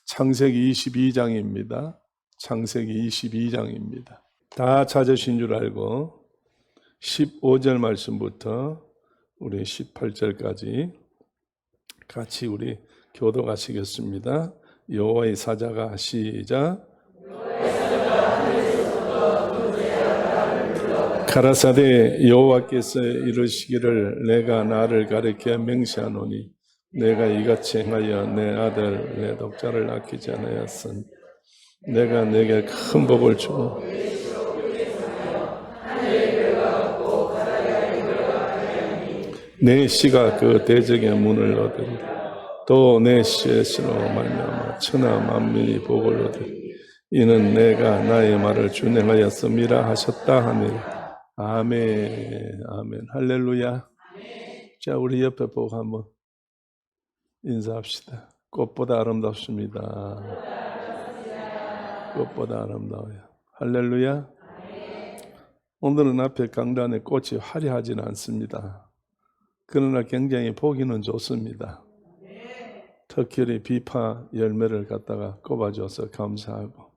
창세기 22장입니다. 창세기 22장입니다. 다 찾으신 줄 알고 15절 말씀부터 우리 18절까지 같이 우리 교독하시겠습니다. 여호와의 사자가 시작. 가라사대 여호와께서 이르시기를 내가 나를 가리켜 맹세하노니 내가 이같이 행하여 내 아들 내 독자를 아끼지 않았으니 내가 내게 큰 복을 주고 내 씨가 그 대적의 문을 얻으리 또 내 씨의 씨로 말미암아 천하 만민이 복을 얻으리 이는 내가 나의 말을 준행하였음이라 하셨다 하니라. 아멘, 아멘, 할렐루야. 자, 우리 옆에 보고 한번 인사합시다. 꽃보다 아름답습니다. 꽃보다 아름다워요. 할렐루야. 오늘은 앞에 강단에 꽃이 화려하지는 않습니다. 그러나 굉장히 보기는 좋습니다. 특별히 비파 열매를 갖다가 꼽아줘서 감사하고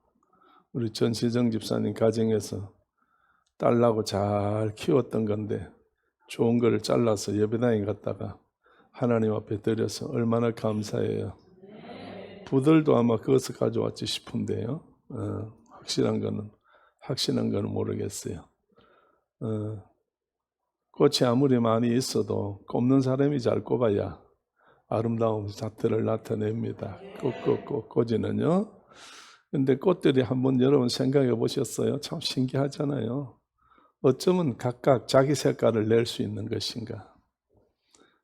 우리 전시정 집사님 가정에서 딸라고 잘 키웠던 건데 좋은 거를 잘라서 예배당에 갔다가 하나님 앞에 드려서 얼마나 감사해요. 부들도 아마 그것을 가져왔지 싶은데요. 확실한 거는 모르겠어요. 꽃이 아무리 많이 있어도 꼽는 사람이 잘 꼽아야 아름다운 자태를 나타냅니다. 꽃이는요. 근데 꽃들이 한번 여러분 생각해 보셨어요? 참 신기하잖아요. 어쩌면 각각 자기 색깔을 낼 수 있는 것인가?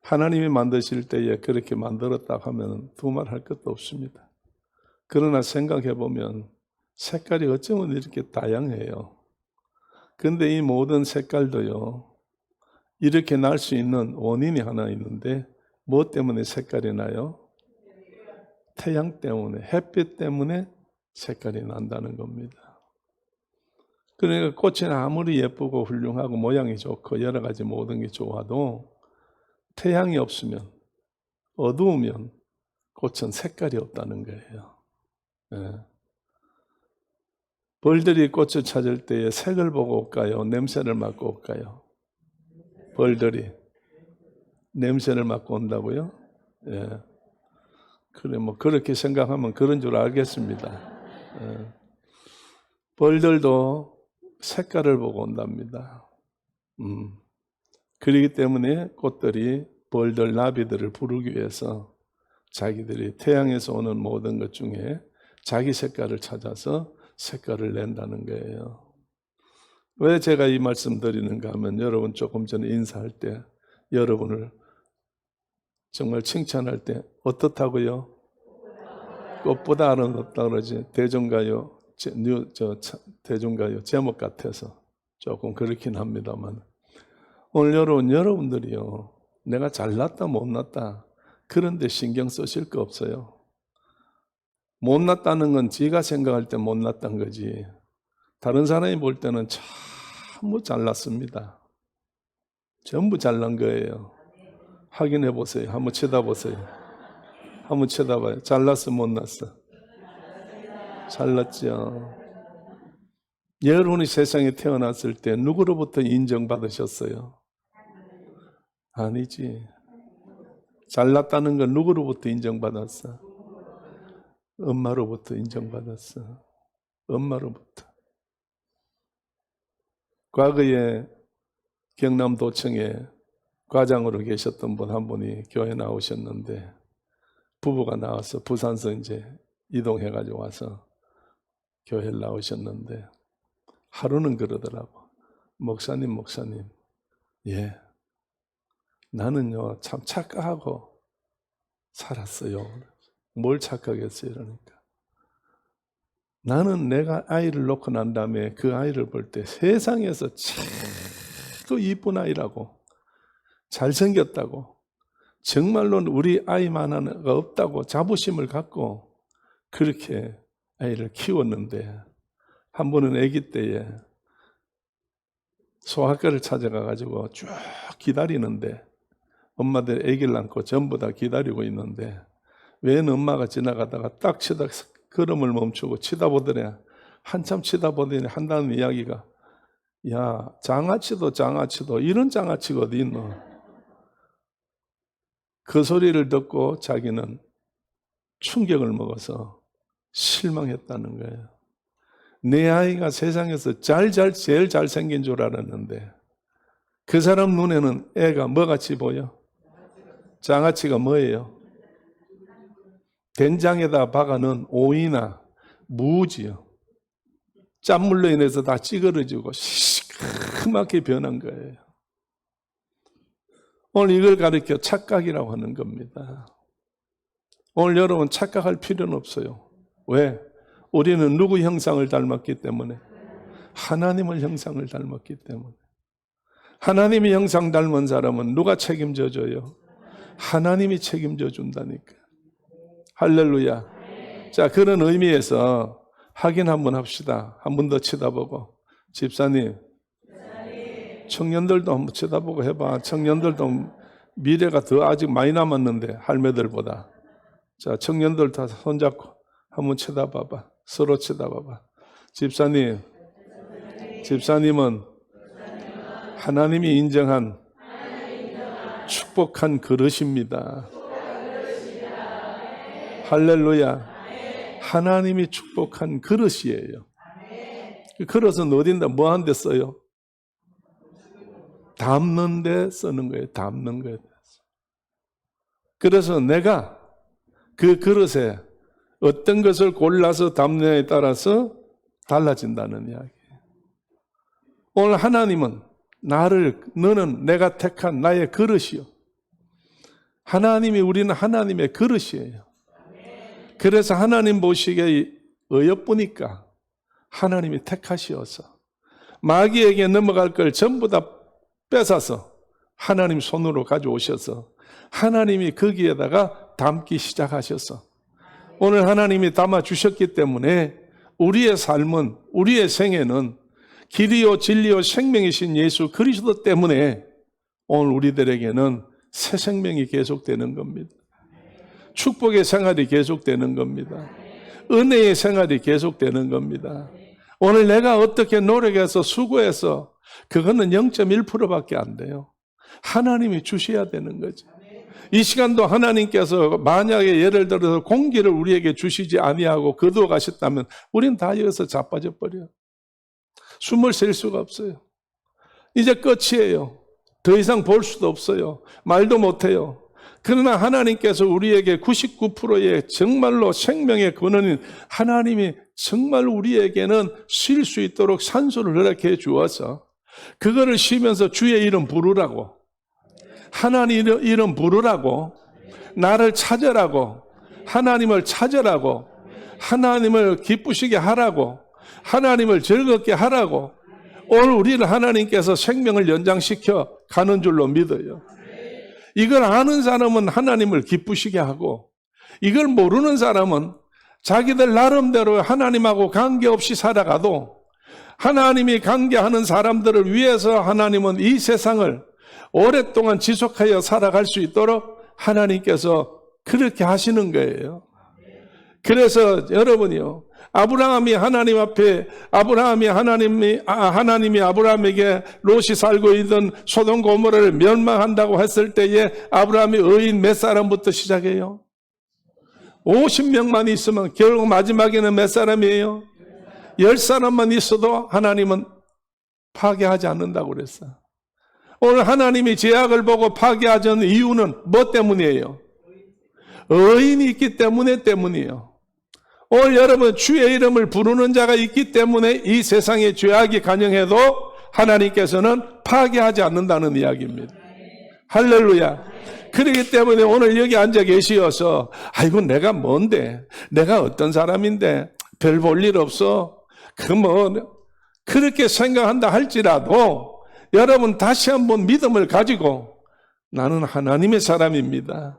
하나님이 만드실 때에 그렇게 만들었다고 하면 두말할 것도 없습니다. 그러나 생각해 보면 색깔이 어쩌면 이렇게 다양해요. 그런데 이 모든 색깔도요, 이렇게 날 수 있는 원인이 하나 있는데 뭐 때문에 색깔이 나요? 태양 때문에, 햇빛 때문에 색깔이 난다는 겁니다. 그러니까 꽃은 아무리 예쁘고 훌륭하고 모양이 좋고 여러 가지 모든 게 좋아도 태양이 없으면, 어두우면 꽃은 색깔이 없다는 거예요. 예. 벌들이 꽃을 찾을 때에 색을 보고 올까요? 냄새를 맡고 올까요? 벌들이 냄새를 맡고 온다고요? 예. 그래, 뭐 그렇게 생각하면 그런 줄 알겠습니다. 예. 벌들도 색깔을 보고 온답니다. 그렇기 때문에 꽃들이 벌들, 나비들을 부르기 위해서 자기들이 태양에서 오는 모든 것 중에 자기 색깔을 찾아서 색깔을 낸다는 거예요. 왜 제가 이 말씀 드리는가 하면 여러분 조금 전에 인사할 때 여러분을 정말 칭찬할 때 어떻다고요? 꽃보다 아름답다 그러지. 대중가요 제목 같아서 조금 그렇긴 합니다만 오늘 여러분들이요 내가 잘났다 못났다 그런데 신경 쓰실 거 없어요. 못났다는 건 지가 생각할 때 못났다는 거지 다른 사람이 볼 때는 전부 잘났습니다. 전부 잘난 거예요. 확인해 보세요. 한번 쳐다보세요. 한번 쳐다봐요. 잘났어 못났어? 잘났죠. 여러분이 세상에 태어났을 때 누구로부터 인정받으셨어요? 아니지. 잘났다는 건 누구로부터 인정받았어? 엄마로부터 인정받았어. 엄마로부터. 과거에 경남도청에 과장으로 계셨던 분 한 분이 교회 나오셨는데 부부가 나와서 부산서 이제 이동해가지고 와서 교회를 나오셨는데 하루는 그러더라고. 목사님, 예, 나는요 참 착각하고 살았어요. 뭘 착각했어요? 그러니까 나는 내가 아이를 놓고 난 다음에 그 아이를 볼 때 세상에서 최고 이쁜 아이라고 잘생겼다고 정말로 우리 아이만한 거 없다고 자부심을 갖고 그렇게 아이를 키웠는데 한 번은 아기 때에 소아과를 찾아가가지고 쭉 기다리는데 엄마들 아기를 안고 전부 다 기다리고 있는데 웬 엄마가 지나가다가 딱 걸음을 멈추고 쳐다보더래. 한참 쳐다보더니 한다는 이야기가, 야, 장아찌도 이런 장아찌가 어디 있노? 그 소리를 듣고 자기는 충격을 먹어서 실망했다는 거예요. 내 아이가 세상에서 제일 잘생긴 줄 알았는데 그 사람 눈에는 애가 뭐같이 보여? 장아찌가 뭐예요? 된장에다 박아놓은 오이나 무지요. 짠물로 인해서 다 찌그러지고 시커멓게 변한 거예요. 오늘 이걸 가리켜 착각이라고 하는 겁니다. 오늘 여러분 착각할 필요는 없어요. 왜? 우리는 누구 형상을 닮았기 때문에? 하나님의 형상을 닮았기 때문에. 하나님의 형상 닮은 사람은 누가 책임져 줘요? 하나님이 책임져 준다니까. 할렐루야. 자, 그런 의미에서 확인 한번 합시다. 한 번 더 쳐다보고. 집사님, 청년들도 한번 쳐다보고 해봐. 청년들도 미래가 더 아직 많이 남았는데, 할매들보다. 자, 청년들 다 손잡고 한번 쳐다봐봐. 서로 쳐다봐봐. 집사님은 하나님이 인정한 축복한 그릇입니다. 할렐루야. 하나님이 축복한 그릇이에요. 그 그릇은 어딘데 뭐 하는 데 써요? 담는 데 쓰는 거예요. 담는 거예요. 그래서 내가 그 그릇에 어떤 것을 골라서 담느냐에 따라서 달라진다는 이야기예요. 오늘 하나님은 너는 내가 택한 나의 그릇이요. 우리는 하나님의 그릇이에요. 그래서 하나님 보시기에 어여쁘니까 하나님이 택하시어서 마귀에게 넘어갈 걸 전부 다 뺏어서 하나님 손으로 가져오셔서 하나님이 거기에다가 담기 시작하셔서 오늘 하나님이 담아주셨기 때문에 우리의 삶은, 우리의 생애는 길이요 진리요 생명이신 예수 그리스도 때문에 오늘 우리들에게는 새 생명이 계속되는 겁니다. 축복의 생활이 계속되는 겁니다. 은혜의 생활이 계속되는 겁니다. 오늘 내가 어떻게 노력해서 수고해서 그거는 0.1%밖에 안 돼요. 하나님이 주셔야 되는 거죠. 이 시간도 하나님께서 만약에 예를 들어서 공기를 우리에게 주시지 아니하고 거두어 가셨다면 우린 다 여기서 자빠져 버려요. 숨을 쉴 수가 없어요. 이제 끝이에요. 더 이상 볼 수도 없어요. 말도 못해요. 그러나 하나님께서 우리에게 99%의 정말로 생명의 근원인 하나님이 정말 우리에게는 쉴 수 있도록 산소를 허락해 주어서 그거를 쉬면서 주의 이름 부르라고, 하나님 이름 부르라고, 나를 찾으라고, 하나님을 찾으라고, 하나님을 기쁘시게 하라고, 하나님을 즐겁게 하라고 오늘 우리를 하나님께서 생명을 연장시켜 가는 줄로 믿어요. 이걸 아는 사람은 하나님을 기쁘시게 하고 이걸 모르는 사람은 자기들 나름대로 하나님하고 관계없이 살아가도 하나님이 관계하는 사람들을 위해서 하나님은 이 세상을 오랫동안 지속하여 살아갈 수 있도록 하나님께서 그렇게 하시는 거예요. 그래서 여러분이요, 아브라함이 하나님 앞에 하나님이 아브라함에게 롯이 살고 있던 소돔 고모라를 멸망한다고 했을 때에 아브라함이 의인 몇 사람부터 시작해요? 50명만 있으면 결국 마지막에는 몇 사람이에요? 10사람만 있어도 하나님은 파괴하지 않는다고 그랬어요. 오늘 하나님이 죄악을 보고 파괴하지 않는 이유는 뭐 때문이에요? 의인이 있기 때문이에요. 오늘 여러분 주의 이름을 부르는 자가 있기 때문에 이 세상에 죄악이 간영해도 하나님께서는 파괴하지 않는다는 이야기입니다. 할렐루야. 그렇기 때문에 오늘 여기 앉아 계시어서 아이고 내가 뭔데, 내가 어떤 사람인데 별 볼 일 없어, 그렇게 생각한다 할지라도 여러분 다시 한번 믿음을 가지고 나는 하나님의 사람입니다.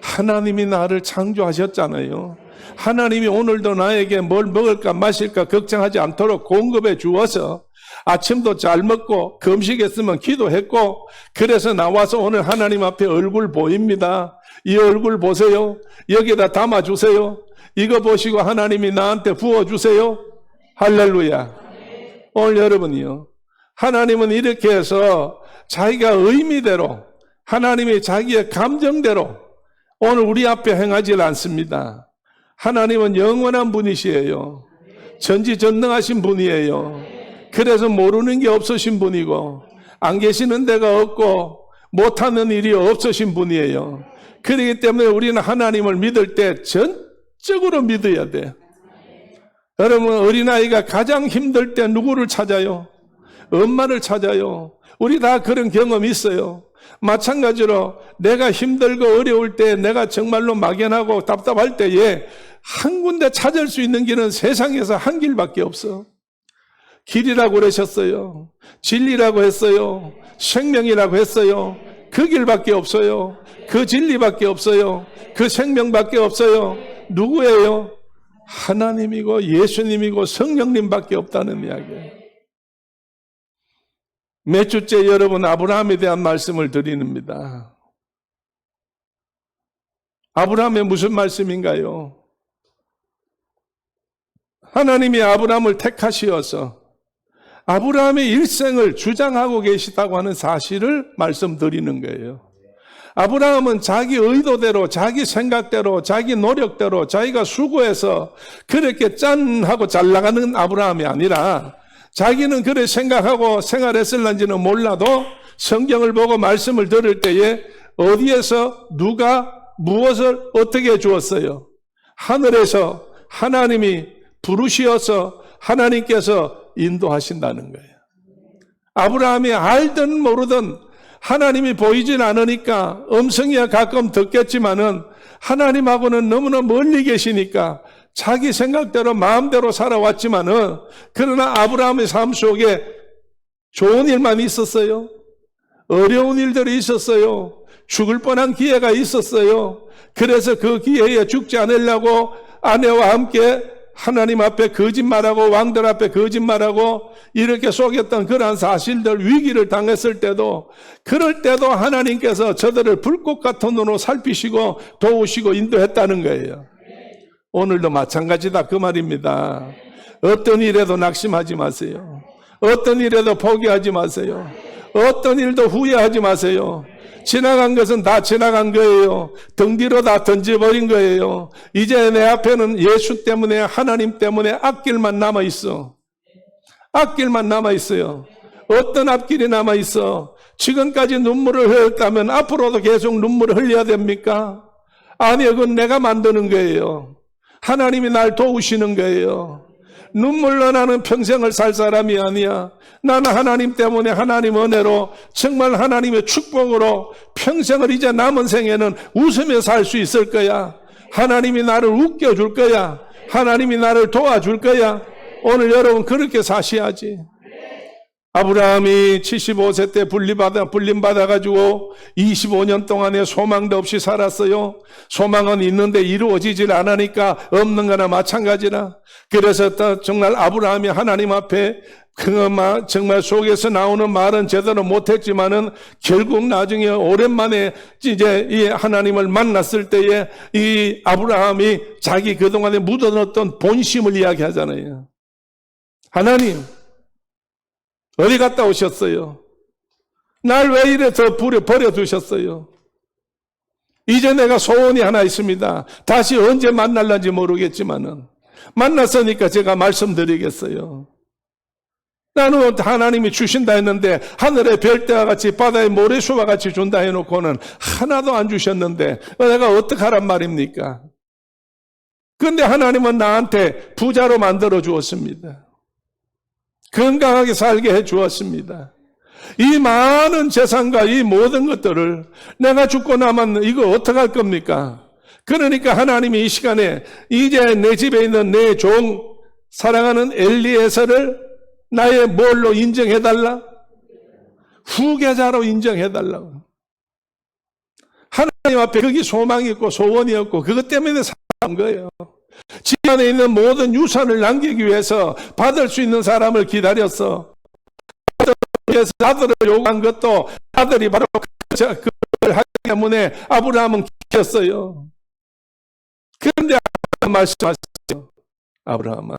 하나님이 나를 창조하셨잖아요. 하나님이 오늘도 나에게 뭘 먹을까 마실까 걱정하지 않도록 공급해 주어서 아침도 잘 먹고 금식했으면 기도했고 그래서 나와서 오늘 하나님 앞에 얼굴 보입니다. 이 얼굴 보세요. 여기다 담아주세요. 이거 보시고 하나님이 나한테 부어주세요. 할렐루야. 오늘 여러분이요, 하나님은 이렇게 해서 자기가 의미대로, 하나님이 자기의 감정대로 오늘 우리 앞에 행하지 않습니다. 하나님은 영원한 분이시에요. 전지전능하신 분이에요. 그래서 모르는 게 없으신 분이고 안 계시는 데가 없고 못하는 일이 없으신 분이에요. 그렇기 때문에 우리는 하나님을 믿을 때 전적으로 믿어야 돼요. 여러분, 어린아이가 가장 힘들 때 누구를 찾아요? 엄마를 찾아요. 우리 다 그런 경험이 있어요. 마찬가지로 내가 힘들고 어려울 때, 내가 정말로 막연하고 답답할 때에 한 군데 찾을 수 있는 길은 세상에서 한 길밖에 없어. 길이라고 그러셨어요. 진리라고 했어요. 생명이라고 했어요. 그 길밖에 없어요. 그 진리밖에 없어요. 그 생명밖에 없어요. 누구예요? 하나님이고 예수님이고 성령님밖에 없다는 이야기예요. 몇 주째 여러분 아브라함에 대한 말씀을 드립니다. 아브라함의 무슨 말씀인가요? 하나님이 아브라함을 택하시어서 아브라함의 일생을 주장하고 계시다고 하는 사실을 말씀드리는 거예요. 아브라함은 자기 의도대로, 자기 생각대로, 자기 노력대로, 자기가 수고해서 그렇게 짠 하고 잘 나가는 아브라함이 아니라 자기는 그래 생각하고 생활했을런지는 몰라도 성경을 보고 말씀을 들을 때에 어디에서 누가 무엇을 어떻게 주었어요? 하늘에서 하나님이 부르시어서 하나님께서 인도하신다는 거예요. 아브라함이 알든 모르든 하나님이 보이진 않으니까 음성이야 가끔 듣겠지만은 하나님하고는 너무나 멀리 계시니까 자기 생각대로 마음대로 살아왔지만은 그러나 아브라함의 삶 속에 좋은 일만 있었어요. 어려운 일들이 있었어요. 죽을 뻔한 기회가 있었어요. 그래서 그 기회에 죽지 않으려고 아내와 함께 하나님 앞에 거짓말하고 왕들 앞에 거짓말하고 이렇게 속였던 그러한 사실들, 위기를 당했을 때도, 그럴 때도 하나님께서 저들을 불꽃 같은 눈으로 살피시고 도우시고 인도했다는 거예요. 오늘도 마찬가지다 그 말입니다. 어떤 일에도 낙심하지 마세요. 어떤 일에도 포기하지 마세요. 어떤 일도 후회하지 마세요. 지나간 것은 다 지나간 거예요. 등 뒤로 다 던져버린 거예요. 이제 내 앞에는 예수 때문에, 하나님 때문에 앞길만 남아있어. 앞길만 남아있어요. 어떤 앞길이 남아있어? 지금까지 눈물을 흘렸다면 앞으로도 계속 눈물을 흘려야 됩니까? 아니요, 그건 내가 만드는 거예요. 하나님이 날 도우시는 거예요. 눈물로 나는 평생을 살 사람이 아니야. 나는 하나님 때문에, 하나님 은혜로, 정말 하나님의 축복으로 평생을 이제 남은 생에는 웃으며 살 수 있을 거야. 하나님이 나를 웃겨줄 거야. 하나님이 나를 도와줄 거야. 오늘 여러분 그렇게 사셔야지. 아브라함이 75세 때 불림받아가지고 25년 동안에 소망도 없이 살았어요. 소망은 있는데 이루어지질 않으니까 없는 거나 마찬가지라. 그래서 정말 아브라함이 하나님 앞에 정말 속에서 나오는 말은 제대로 못했지만은 결국 나중에 오랜만에 이제 이 하나님을 만났을 때에 이 아브라함이 자기 그동안에 묻어놨던 본심을 이야기하잖아요. 하나님, 어디 갔다 오셨어요? 날 왜 이래 더 버려두셨어요? 이제 내가 소원이 하나 있습니다. 다시 언제 만날는지 모르겠지만은 만났으니까 제가 말씀드리겠어요. 나는 하나님이 주신다 했는데 하늘의 별대와 같이 바다의 모래수와 같이 준다 해놓고는 하나도 안 주셨는데 내가 어떡하란 말입니까? 그런데 하나님은 나한테 부자로 만들어 주었습니다. 건강하게 살게 해 주었습니다. 이 많은 재산과 이 모든 것들을 내가 죽고 나면 이거 어떡할 겁니까? 그러니까 하나님이 이 시간에 이제 내 집에 있는 내 종 사랑하는 엘리에서를 나의 뭘로 인정해달라? 후계자로 인정해달라고. 하나님 앞에 거기 소망이 있고 소원이 없고 그것 때문에 살아간 거예요. 집안에 있는 모든 유산을 남기기 위해서 받을 수 있는 사람을 기다렸어. 아들을 요구한 것도 아들이 바로 그걸 하게 때문에 아브라함은 기뻤어요. 그런데 말씀하셨어요. 아브라함아,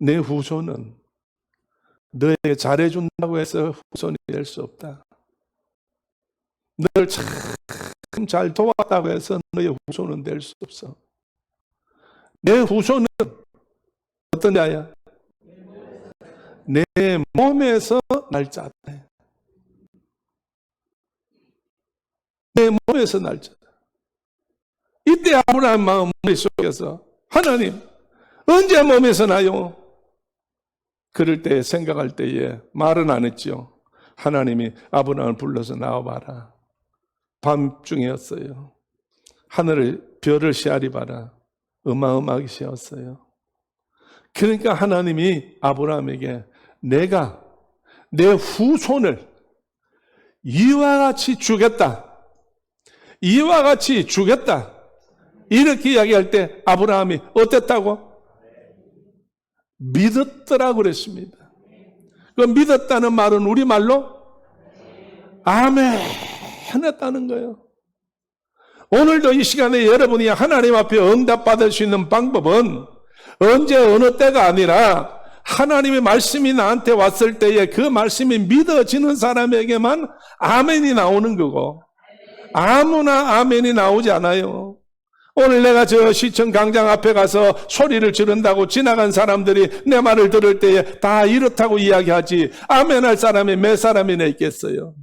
내 후손은 너에게 잘해준다고 해서 후손이 될 수 없다. 너를 참 잘 도왔다고 해서 너의 후손은 될 수 없어. 내 후손은 어떤 자야? 내 몸에서 날 자다. 내 몸에서 날 자다. 이때 아브라함 마음 머릿속에서 하나님 언제 몸에서 나요? 그럴 때 생각할 때에 말은 안 했죠. 하나님이 아브라함을 불러서 나와봐라. 밤중이었어요. 하늘을 별을 시아리 봐라. 어마어마하게 씌었어요. 그러니까 하나님이 아브라함에게 내가 내 후손을 이와 같이 주겠다. 이와 같이 주겠다. 이렇게 이야기할 때 아브라함이 어땠다고? 믿었더라고 그랬습니다. 그 믿었다는 말은 우리말로 아멘 했다는 거예요. 오늘도 이 시간에 여러분이 하나님 앞에 응답받을 수 있는 방법은 언제 어느 때가 아니라 하나님의 말씀이 나한테 왔을 때에 그 말씀이 믿어지는 사람에게만 아멘이 나오는 거고 아무나 아멘이 나오지 않아요. 오늘 내가 저 시청 광장 앞에 가서 소리를 지른다고 지나간 사람들이 내 말을 들을 때에 다 이렇다고 이야기하지 아멘할 사람이 몇 사람이나 있겠어요.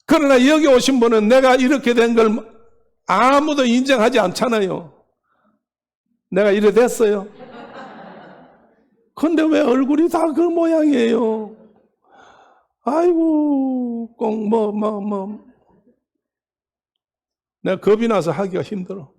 그러나 여기 오신 분은 내가 이렇게 된 걸 아무도 인정하지 않잖아요. 내가 이래 됐어요. 근데 왜 얼굴이 다 그 모양이에요? 아이고 꼭 내가 겁이 나서 하기가 힘들어.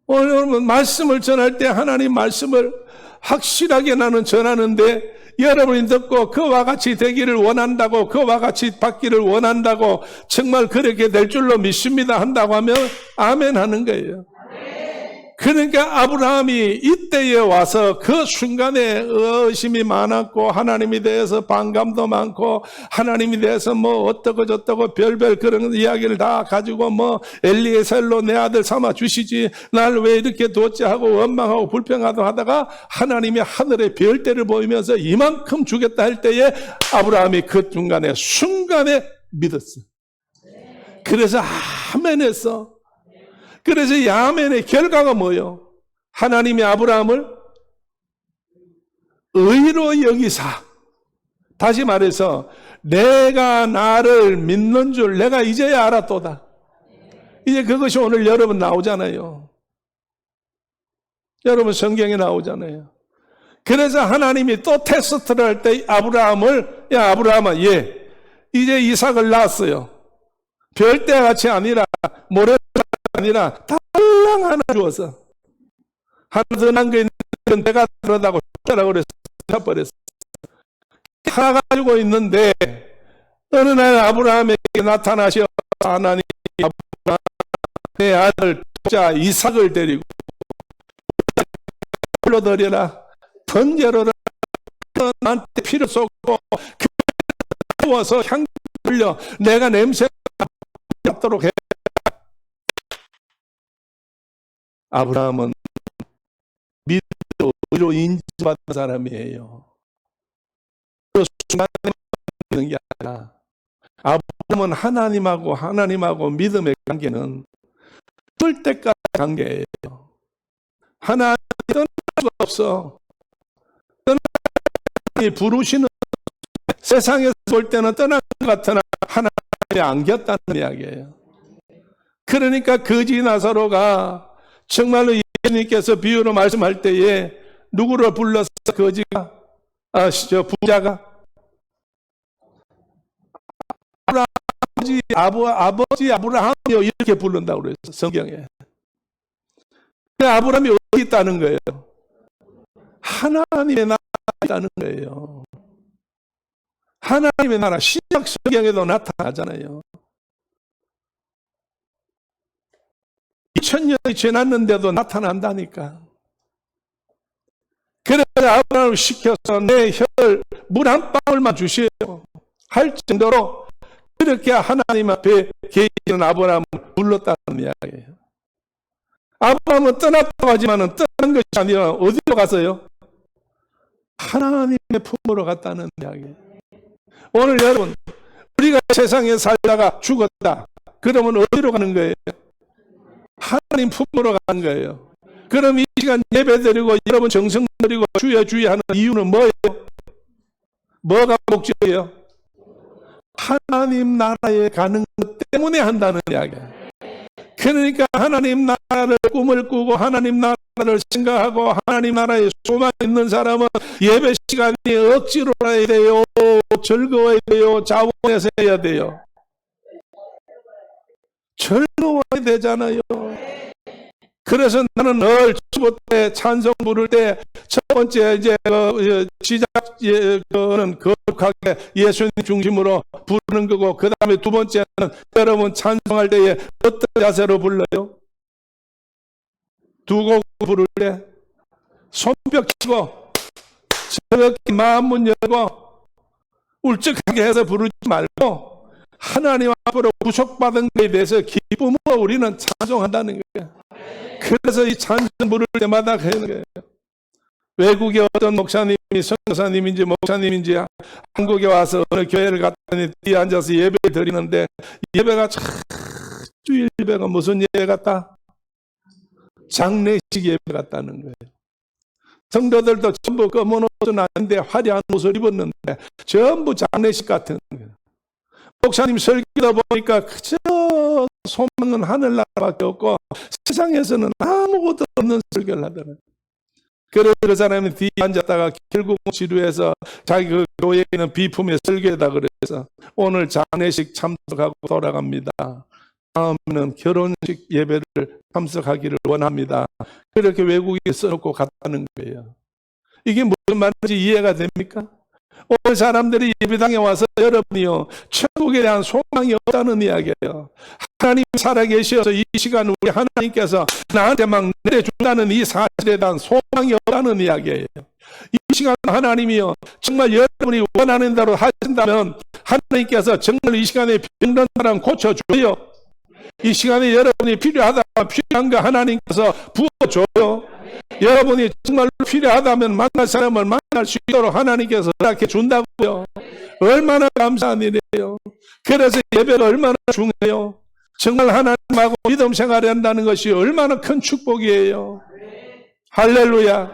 오늘 여러분 말씀을 전할 때 하나님 말씀을 확실하게 나는 전하는데 여러분이 듣고 그와 같이 되기를 원한다고 그와 같이 받기를 원한다고 정말 그렇게 될 줄로 믿습니다 한다고 하면 아멘 하는 거예요. 그러니까 아브라함이 이때에 와서 그 순간에 의심이 많았고 하나님에 대해서 반감도 많고 하나님에 대해서 뭐 어떠고 저떠고 별별 그런 이야기를 다 가지고 뭐 엘리에셀로 내 아들 삼아 주시지 날 왜 이렇게 뒀지 하고 원망하고 불평하다 하다가 하나님이 하늘의 별대를 보이면서 이만큼 주겠다 할 때에 아브라함이 그 순간에 믿었어. 그래서 아멘 했어. 그래서 이 아멘의 결과가 뭐예요? 하나님이 아브라함을 의로 여기사, 다시 말해서 내가 나를 믿는 줄 내가 이제야 알았도다. 이제 그것이 오늘 여러분 나오잖아요. 여러분 성경에 나오잖아요. 그래서 하나님이 또 테스트를 할 때 아브라함을 야 아브라함아 이제 이삭을 낳았어요. 별대 같이 아니라 모래 아니라 달랑 하나 주어서 하나 더 난 거 있는 내가 그러다고 했다라고 그래서 버렸어. 하나 가지고 있는데 어느 날 아브라함에게 나타나셔 하나님 내 아들 자 이삭을 데리고 불러들여라 던져라 나한테 피를 쏟고 태워서 향 흘려 내가 냄새 맡도록 해. 아브라함은 믿음으로 인정받은 사람이에요. 그 순간에 믿는 게 아니라 아브라함은 하나님하고 믿음의 관계는 죽을 때까지 관계예요. 하나님이 떠날 수가 없어. 하나님이 부르시는 세상에서 볼 때는 떠난 것 같으나 하나님이 안겼다는 이야기예요. 그러니까 거지 나사로가 정말로 예수님께서 비유로 말씀할 때에 누구를 불러서 거지가 부자가 아버지 아브라함이요 이렇게 부른다고 그랬어 성경에. 아브라함이 어디 있다는 거예요? 하나님의 나라에 있다는 거예요. 하나님의 나라 신약 성경에도 나타나잖아요. 2000년이 지났는데도 나타난다니까. 그래서 아브라함을 시켜서 내 혈 물 한 방울만 주시오. 할 정도로 그렇게 하나님 앞에 계시는 아브라함을 불렀다는 이야기예요. 아브라함은 떠났다고 하지만 떠난 것이 아니라 어디로 갔어요? 하나님의 품으로 갔다는 이야기예요. 오늘 여러분, 우리가 세상에 살다가 죽었다. 그러면 어디로 가는 거예요? 하나님 품으로 가는 거예요. 그럼 이 시간 예배 드리고 여러분 정성 드리고 주여 주여 하는 이유는 뭐예요? 뭐가 목적이에요? 하나님 나라에 가는 것 때문에 한다는 이야기예요. 그러니까 하나님 나라를 꿈을 꾸고 하나님 나라를 생각하고 하나님 나라에 소망 있는 사람은 예배 시간이 억지로 해야 돼요. 즐거워야 돼요. 자원해서 해야 돼요. 즐거워야 되잖아요. 그래서 나는 늘 주보 때 찬송 부를 때 첫 번째 이제 시작은 거룩하게 예수님 중심으로 부르는 거고, 그 다음에 두 번째는 여러분 찬송할 때에 어떤 자세로 불러요? 두 곡 부를 때 손뼉 치고 저렇게 마음 문 열고 울적하게 해서 부르지 말고 하나님 앞으로 구속받은 것에 대해서 기쁨으로 우리는 찬송한다는 거예요. 그래서 이 찬송 부를 때마다 하는 거예요. 외국에 어떤 목사님이 선교사님인지 목사님인지 한국에 와서 어느 교회를 갔더니 뒤에 앉아서 예배 드리는데 예배가 주일 예배가 무슨 예배 같다? 장례식 예배 같다는 거예요. 성도들도 전부 검은 옷은 아닌데 화려한 옷을 입었는데 전부 장례식 같은 거예요. 목사님 설교다 보니까 그저 소망은 하늘나라밖에 없고 세상에서는 아무것도 없는 설교를 하더라고요. 그래서 그 사람이 뒤에 앉았다가 결국 지루해서 자기 그 교회에 있는 비품에 설교다 그래서 오늘 장례식 참석하고 돌아갑니다. 다음에는 결혼식 예배를 참석하기를 원합니다. 그렇게 외국에 써놓고 갔다는 거예요. 이게 무슨 말인지 이해가 됩니까? 오늘 사람들이 예배당에 와서 여러분이요 천국에 대한 소망이 없다는 이야기예요. 하나님 살아계셔서 이 시간 우리 하나님께서 나한테 막 내려준다는 이 사실에 대한 소망이 없다는 이야기예요. 이 시간 하나님이요 정말 여러분이 원하는 대로 하신다면 하나님께서 정말 이 시간에 병든 사람 고쳐줘요. 이 시간에 여러분이 필요하다면 필요한 거 하나님께서 부어줘요. 여러분이 정말로 필요하다면 만날 사람을 만날 수 있도록 하나님께서 이렇게 준다고요. 얼마나 감사한 일이에요. 그래서 예배가 얼마나 중요해요. 정말 하나님하고 믿음 생활을 한다는 것이 얼마나 큰 축복이에요. 할렐루야.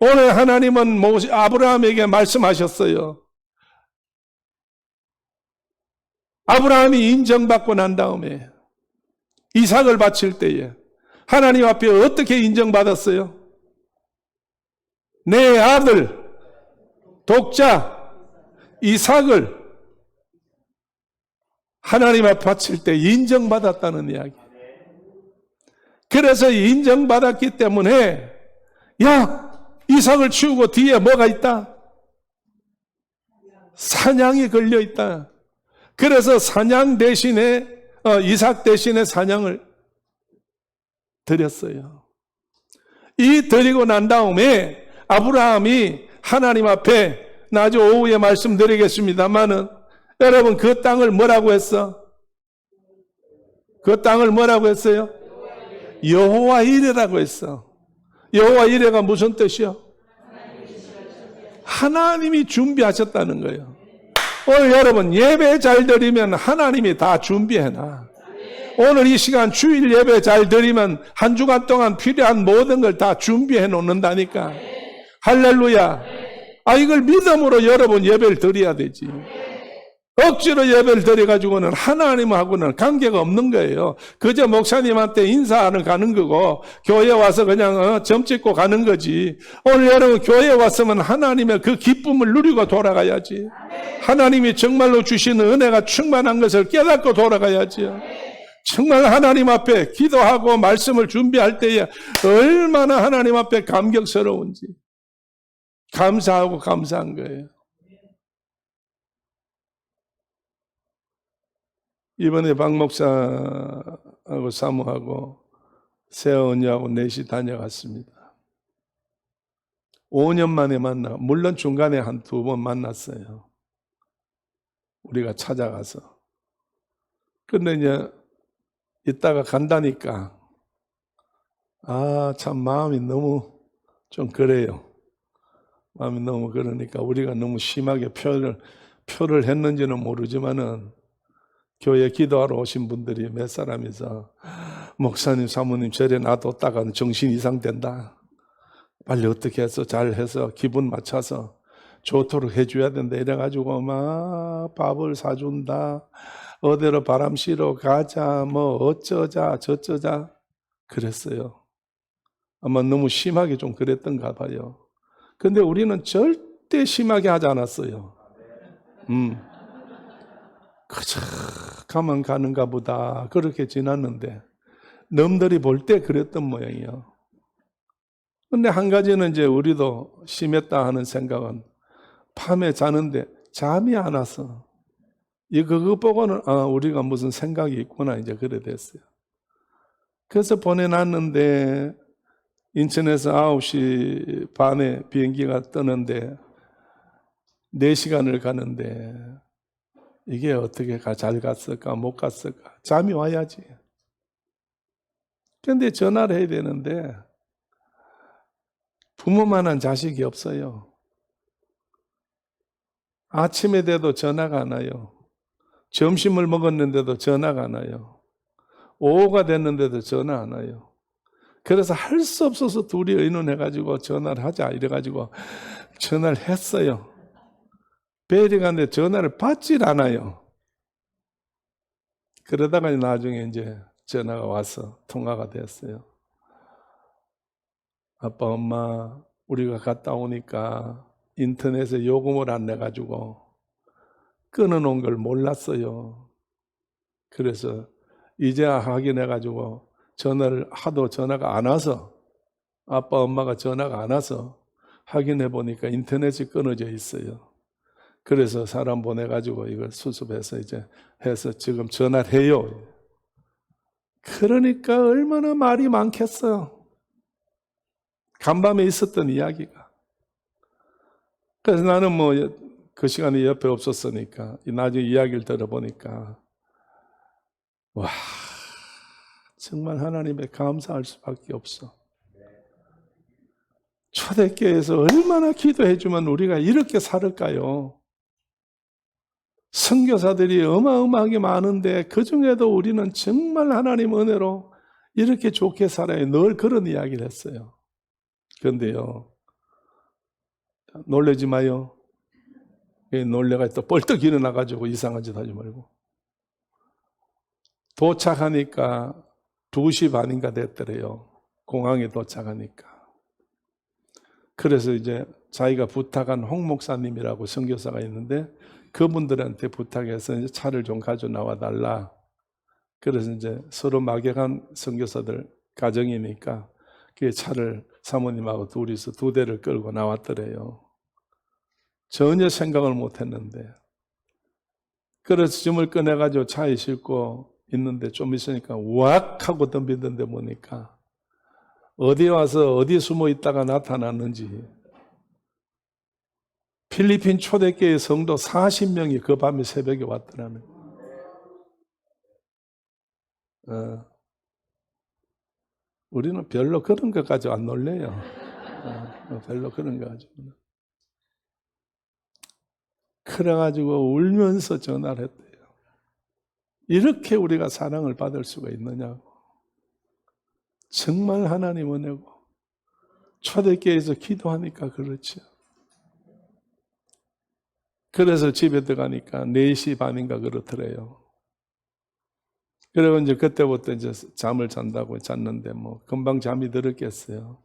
오늘 하나님은 아브라함에게 말씀하셨어요. 아브라함이 인정받고 난 다음에 이삭을 바칠 때에 하나님 앞에 어떻게 인정받았어요? 내 아들 독자 이삭을 하나님 앞에 바칠 때 인정받았다는 이야기. 그래서 인정받았기 때문에 야 이삭을 치우고 뒤에 뭐가 있다? 사냥이 걸려있다. 그래서 사냥 대신에 이삭 대신에 사냥을 드렸어요. 이 드리고 난 다음에 아브라함이 하나님 앞에 나중에 오후에 말씀드리겠습니다만은 여러분 그 땅을 뭐라고 했어? 그 땅을 뭐라고 했어요? 여호와 이레라고 했어. 여호와 이레가 무슨 뜻이요? 하나님이 준비하셨다는 거예요. 오늘 여러분 예배 잘 드리면 하나님이 다 준비해놔. 오늘 이 시간 주일 예배 잘 드리면 한 주간 동안 필요한 모든 걸 다 준비해 놓는다니까. 할렐루야. 이걸 믿음으로 여러분 예배를 드려야 되지. 억지로 예배를 드려가지고는 하나님하고는 관계가 없는 거예요. 그저 목사님한테 인사하는 가는 거고 교회 와서 그냥 점 찍고 가는 거지. 오늘 여러분 교회에 왔으면 하나님의 그 기쁨을 누리고 돌아가야지. 하나님이 정말로 주시는 은혜가 충만한 것을 깨닫고 돌아가야지. 정말 하나님 앞에 기도하고 말씀을 준비할 때에 얼마나 하나님 앞에 감격스러운지 감사하고 감사한 거예요. 이번에 박 목사하고 사모하고 세아 언니하고 넷이 다녀갔습니다. 5년 만에 만나, 물론 중간에 한 2번 만났어요. 우리가 찾아가서. 근데 이제 이따가 간다니까 참 마음이 너무 좀 그래요. 마음이 너무 그러니까 우리가 너무 심하게 표를 했는지는 모르지만은 교회 기도하러 오신 분들이 몇 사람이서 목사님 사모님 절에 놔뒀다가 정신 이상된다. 빨리 어떻게 해서 잘해서 기분 맞춰서 좋도록 해줘야 된다. 이래가지고 막 밥을 사준다. 어디로 바람 쐬러 가자. 뭐 어쩌자 저쩌자 그랬어요. 아마 너무 심하게 좀 그랬던가 봐요. 근데 우리는 절대 심하게 하지 않았어요. 그저 가만 가는가 보다 그렇게 지났는데 남들이 볼 때 그랬던 모양이에요. 근데 한 가지는 이제 우리도 심했다 하는 생각은 밤에 자는데 잠이 안 와서 그거 보고는 우리가 무슨 생각이 있구나 이제 그래 됐어요. 그래서 보내놨는데 인천에서 9시 반에 비행기가 뜨는데 4시간을 가는데 이게 어떻게 잘 갔을까 못 갔을까 잠이 와야지. 그런데 전화를 해야 되는데 부모만한 자식이 없어요. 아침에 돼도 전화가 안 와요. 점심을 먹었는데도 전화가 안 와요. 오후가 됐는데도 전화 안 와요. 그래서 할 수 없어서 둘이 의논해가지고 전화를 하자 이래가지고 전화를 했어요. 벨이 갔는데 전화를 받질 않아요. 그러다가 나중에 이제 전화가 와서 통화가 됐어요. 아빠 엄마 우리가 갔다 오니까 인터넷에 요금을 안 내가지고 끊어놓은 걸 몰랐어요. 그래서 이제야 확인해가지고 전화를 하도 전화가 안 와서 아빠 엄마가 전화가 안 와서 확인해 보니까 인터넷이 끊어져 있어요. 그래서 사람 보내가지고 이걸 수습해서 이제 해서 지금 전화를 해요. 그러니까 얼마나 말이 많겠어요. 간밤에 있었던 이야기가. 그래서 나는 뭐 그 시간에 옆에 없었으니까 나중에 이야기를 들어보니까 와 정말 하나님에 감사할 수밖에 없어. 초대교회에서 얼마나 기도해주면 우리가 이렇게 살을까요? 선교사들이 어마어마하게 많은데 그중에도 우리는 정말 하나님 은혜로 이렇게 좋게 살아요. 늘 그런 이야기를 했어요. 그런데요 놀라지 마요. 놀래가 또 벌떡 일어나가지고 이상한 짓 하지 말고. 도착하니까 2시 반인가 됐더래요. 공항에 도착하니까. 그래서 이제 자기가 부탁한 홍 목사님이라고 선교사가 있는데 그분들한테 부탁해서 이제 차를 좀 가져 나와 달라. 그래서 이제 서로 막역한 선교사들 가정이니까 그 차를 사모님하고 둘이서 2대를 끌고 나왔더래요. 전혀 생각을 못 했는데. 그래서 짐을 꺼내가지고 차에 싣고 있는데 좀 있으니까 왁 하고 덤비던데 보니까 어디 와서 어디 숨어 있다가 나타났는지 필리핀 초대교회 성도 40명이 그 밤에 새벽에 왔더라는 거예요. 우리는 별로 그런 것까지 안 놀래요. 별로 그런 거 가지고는. 그래가지고 울면서 전화를 했대요. 이렇게 우리가 사랑을 받을 수가 있느냐고. 정말 하나님 은혜고 초대교회에서 기도하니까 그렇죠. 그래서 집에 들어가니까 4시 반인가 그렇더래요. 그리고 이제 그때부터 이제 잠을 잔다고 잤는데 뭐 금방 잠이 들었겠어요.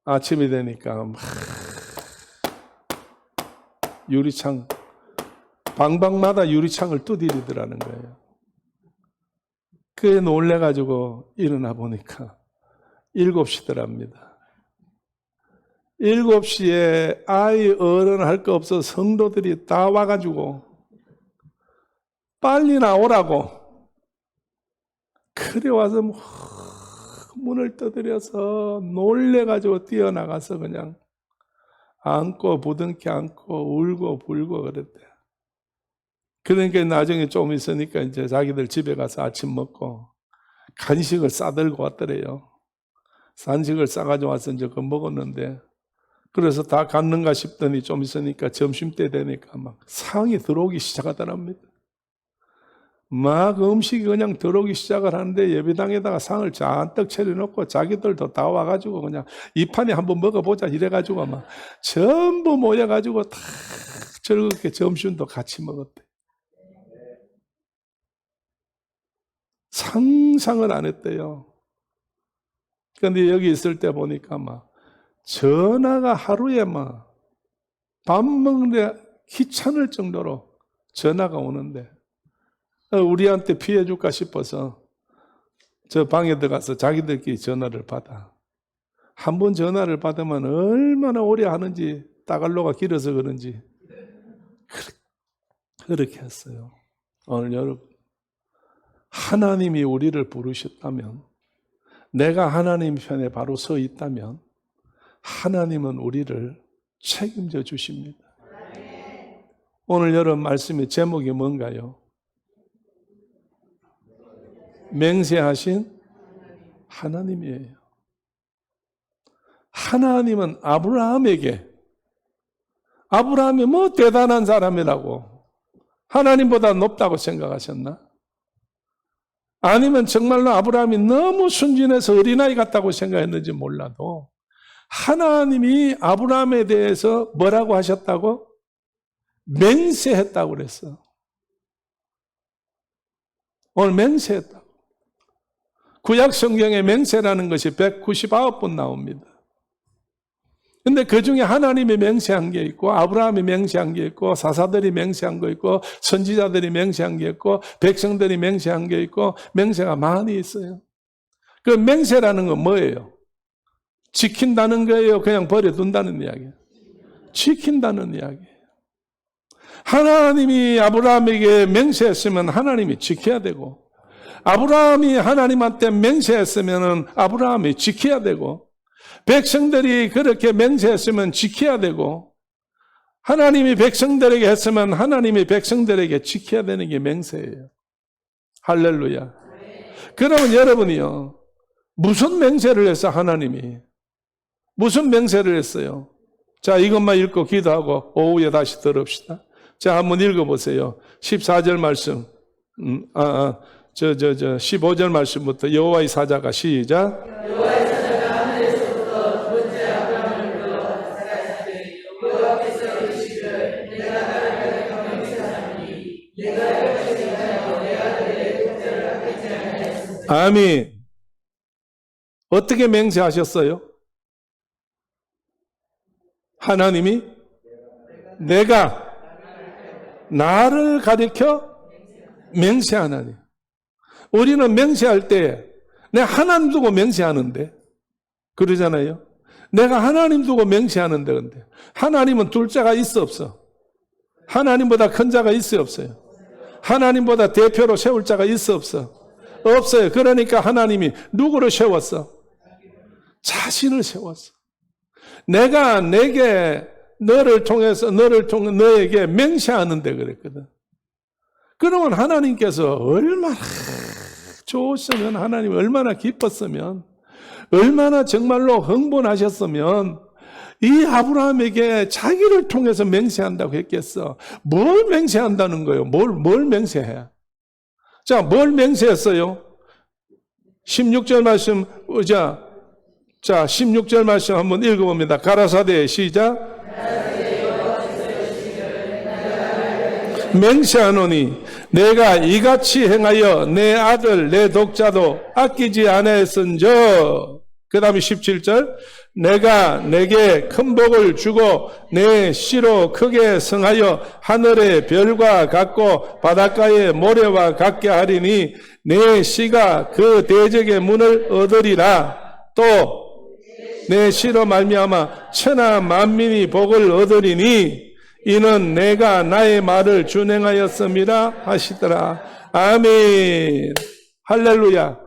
아침이 되니까 막 유리창 방방마다 유리창을 두드리더라는 거예요. 그에 놀래가지고 일어나 보니까 7시더랍니다. 7시에 아이 어른 할 거 없어 성도들이 다 와가지고 빨리 나오라고 그래 와서 문을 두드려서 놀래가지고 뛰어나가서 그냥 안고 부둥켜 안고 울고 불고 그랬대. 그러니까 나중에 좀 있으니까 이제 자기들 집에 가서 아침 먹고 간식을 싸들고 왔더래요. 간식을 싸가지고 와서 이제 그거 먹었는데, 그래서 다 갔는가 싶더니 좀 있으니까 점심때 되니까 막 상이 들어오기 시작하더랍니다. 막 음식이 그냥 들어오기 시작을 하는데 예배당에다가 상을 잔뜩 차려놓고 자기들도 다 와가지고 그냥 이 판에 한번 먹어보자 이래가지고 막 전부 모여가지고 다 즐겁게 점심도 같이 먹었대. 상상을 안 했대요. 그런데 여기 있을 때 보니까 막 전화가 하루에 막 밥 먹는데 귀찮을 정도로 전화가 오는데, 우리한테 피해 줄까 싶어서 저 방에 들어가서 자기들끼리 전화를 받아. 한 번 전화를 받으면 얼마나 오래 하는지, 따갈로가 길어서 그런지 그렇게 했어요. 오늘 여러분, 하나님이 우리를 부르셨다면, 내가 하나님 편에 바로 서 있다면 하나님은 우리를 책임져 주십니다. 오늘 여러분 말씀의 제목이 뭔가요? 맹세하신 하나님이에요. 하나님은 아브라함이 뭐 대단한 사람이라고, 하나님보다 높다고 생각하셨나? 아니면 정말로 아브라함이 너무 순진해서 어린아이 같다고 생각했는지 몰라도 하나님이 아브라함에 대해서 뭐라고 하셨다고? 맹세했다고 그랬어. 오늘 맹세했다고. 구약 성경에 맹세라는 것이 199번 나옵니다. 근데 그 중에 하나님이 맹세한 게 있고, 아브라함이 맹세한 게 있고, 사사들이 맹세한 거 있고, 선지자들이 맹세한 게 있고, 백성들이 맹세한 게 있고, 맹세가 많이 있어요. 그 맹세라는 건 뭐예요? 지킨다는 거예요? 그냥 버려둔다는 이야기예요? 지킨다는 이야기예요. 하나님이 아브라함에게 맹세했으면 하나님이 지켜야 되고, 아브라함이 하나님한테 맹세했으면 아브라함이 지켜야 되고, 백성들이 그렇게 맹세했으면 지켜야 되고, 하나님이 백성들에게 했으면 하나님이 백성들에게 지켜야 되는 게 맹세예요. 할렐루야. 그러면 여러분이요, 무슨 맹세를 했어? 하나님이 무슨 맹세를 했어요? 자, 이것만 읽고 기도하고 오후에 다시 들읍시다. 자, 한번 읽어보세요. 14절 말씀, 15절 말씀부터 여호와의 사자가 시작. 여호와의 사자가 하늘에서부터 두 번째 아브라함을 불러 사자시되 여호와께서 이르시기를 내가 나를 가득하여 맹세하노니 내가 이것을 인하여 내 아들의 독자를 아끼지 아니하였습니다. 아멘. 어떻게 맹세하셨어요? 하나님이 내가 나를 가리켜 맹세하나니. 우리는 맹세할 때 내가 하나님 두고 맹세하는데 그러잖아요. 내가 하나님 두고 맹세하는데, 근데 하나님은 둘째가 있어 없어? 하나님보다 큰 자가 있어 없어요? 하나님보다 대표로 세울 자가 있어 없어? 없어요. 그러니까 하나님이 누구를 세웠어? 자신을 세웠어. 내가 내게 너를 통해서 너에게 맹세하는데 그랬거든. 그러면 하나님께서 얼마나 좋으시면, 하나님 얼마나 기뻤으면, 얼마나 정말로 흥분하셨으면 이 아브라함에게 자기를 통해서 맹세한다고 했겠어. 뭘 맹세한다는 거예요? 뭘 맹세해? 자, 뭘 맹세했어요? 16절 말씀, 자, 16절 말씀 한번 읽어봅니다. 가라사대 시작. 맹세하노니 내가 이같이 행하여 내 아들 내 독자도 아끼지 아니하였은저. 그 다음에 17절. 내가 내게 큰 복을 주고 내 씨로 크게 성하여 하늘의 별과 같고 바닷가의 모래와 같게 하리니 내 씨가 그 대적의 문을 얻으리라. 또 내 씨로 말미암아 천하 만민이 복을 얻으리니 이는 내가 나의 말을 준행하였음이라 하시더라. 아멘. 할렐루야.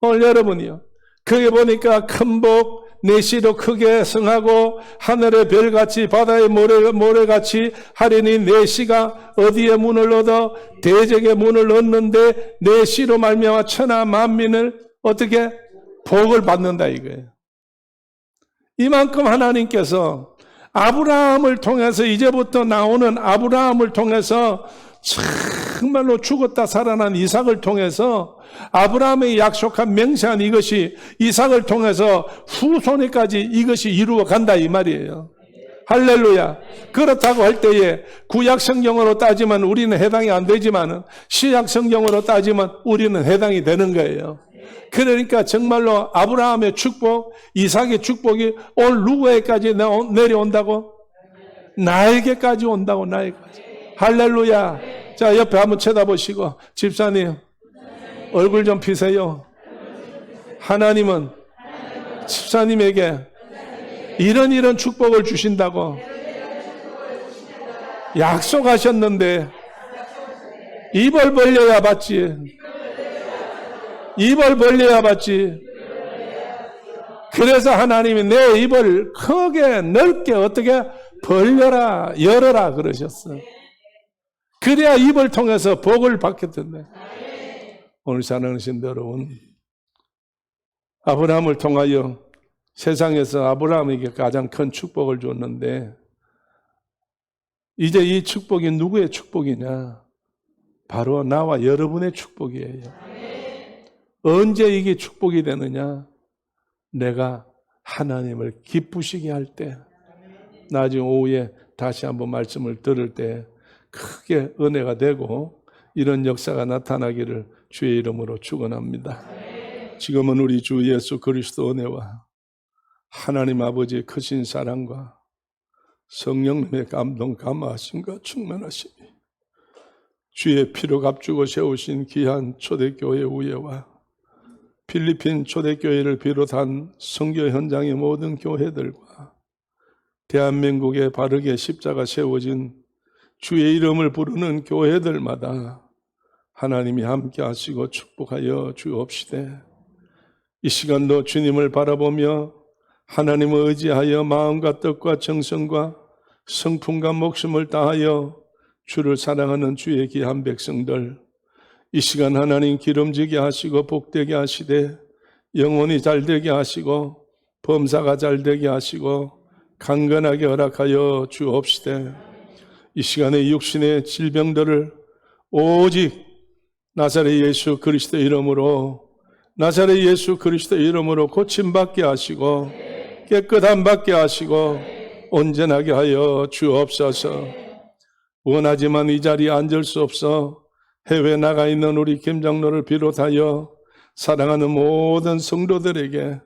오늘 여러분이요, 거기 보니까 큰 복, 내 씨로 크게 성하고 하늘의 별같이 바다의 모래같이 하리니 내 씨가 어디에 문을 얻어 대적의 문을 얻는데 내 씨로 말미암아 천하 만민을 어떻게 복을 받는다 이거예요. 이만큼 하나님께서 아브라함을 통해서 이제부터 나오는 아브라함을 통해서 정말로 죽었다 살아난 이삭을 통해서 아브라함의 약속한 맹세한 이것이 이삭을 통해서 후손에까지 이것이 이루어 간다 이 말이에요. 할렐루야. 그렇다고 할 때에 구약 성경으로 따지면 우리는 해당이 안 되지만 신약 성경으로 따지면 우리는 해당이 되는 거예요. 그러니까 정말로 아브라함의 축복, 이삭의 축복이 오늘 누구에게까지 내려온다고? 나에게까지 온다고, 나에게까지. 할렐루야. 자, 옆에 한번 쳐다보시고, 집사님, 얼굴 좀 피세요. 하나님은 집사님에게 이런 축복을 주신다고 약속하셨는데, 입을 벌려야 받지. 입을 벌려야 받지. 그래서 하나님이 내 입을 크게 넓게 어떻게 벌려라 열어라 그러셨어. 그래야 입을 통해서 복을 받게 된다. 오늘 사랑하신 여러분, 아브라함을 통하여 세상에서 아브라함에게 가장 큰 축복을 줬는데 이제 이 축복이 누구의 축복이냐? 바로 나와 여러분의 축복이에요. 언제 이게 축복이 되느냐? 내가 하나님을 기쁘시게 할 때, 나중에 오후에 다시 한번 말씀을 들을 때 크게 은혜가 되고 이런 역사가 나타나기를 주의 이름으로 축원합니다. 지금은 우리 주 예수 그리스도 은혜와 하나님 아버지의 크신 사랑과 성령님의 감동 감화하심과 충만하심이 주의 피로 값주고 세우신 귀한 초대교회 우예와 필리핀 초대교회를 비롯한 선교 현장의 모든 교회들과 대한민국에 바르게 십자가 세워진 주의 이름을 부르는 교회들마다 하나님이 함께 하시고 축복하여 주옵시되 이 시간도 주님을 바라보며 하나님을 의지하여 마음과 뜻과 정성과 성품과 목숨을 다하여 주를 사랑하는 주의 귀한 백성들, 이 시간 하나님 기름지게 하시고 복되게 하시되 영혼이 잘되게 하시고 범사가 잘되게 하시고 강건하게 허락하여 주옵시되 이 시간에 육신의 질병들을 오직 나사렛 예수 그리스도 이름으로 고침받게 하시고 깨끗함 받게 하시고 온전하게 하여 주옵소서. 원하지만 이 자리에 앉을 수 없어 해외 나가 있는 우리 김장로를 비롯하여 사랑하는 모든 성도들에게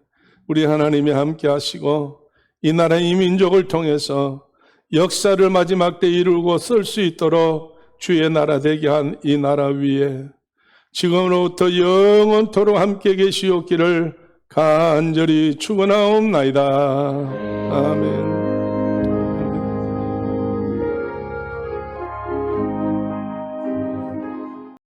우리 하나님이 함께 하시고 이 나라 이 민족을 통해서 역사를 마지막 때 이루고 쓸 수 있도록 주의 나라 되게 한 이 나라 위에 지금으로부터 영원토록 함께 계시옵기를 간절히 축원하옵나이다. 아멘.